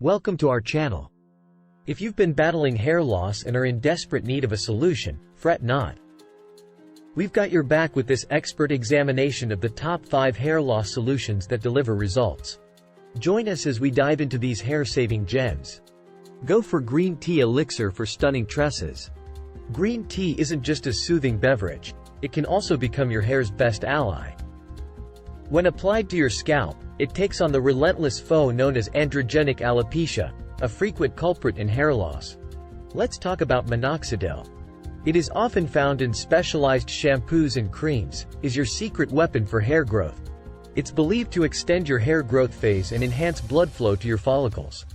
Welcome to our channel. If you've been battling hair loss and are in desperate need of a solution, fret not. We've got your back with this expert examination of the top 5 hair loss solutions that deliver results. Join us as we dive into these hair-saving gems. Go for green tea elixir for stunning tresses. Green tea isn't just a soothing beverage, it can also become your hair's best ally. When applied to your scalp, it takes on the relentless foe known as androgenic alopecia, a frequent culprit in hair loss. Let's talk about minoxidil. It is often found in specialized shampoos and creams, is your secret weapon for hair growth. It's believed to extend your hair growth phase and enhance blood flow to your follicles.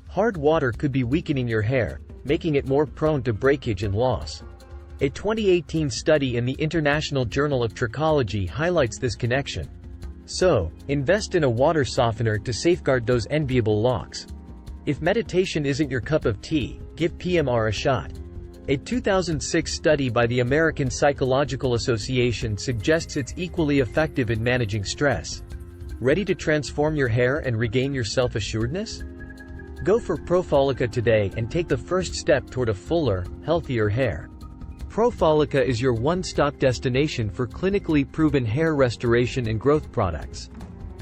Hard water could be weakening your hair, making it more prone to breakage and loss. A 2018 study in the International Journal of Trichology highlights this connection. So, invest in a water softener to safeguard those enviable locks. If meditation isn't your cup of tea, give PMR a shot. A 2006 study by the American Psychological Association suggests it's equally effective in managing stress. Ready to transform your hair and regain your self-assuredness? Go for Profollica today and take the first step toward a fuller, healthier hair. Profollica is your one-stop destination for clinically proven hair restoration and growth products.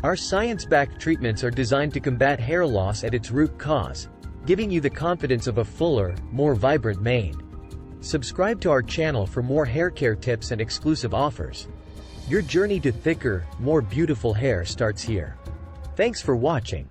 Our science-backed treatments are designed to combat hair loss at its root cause, giving you the confidence of a fuller, more vibrant mane. Subscribe to our channel for more hair care tips and exclusive offers. Your journey to thicker, more beautiful hair starts here. Thanks for watching.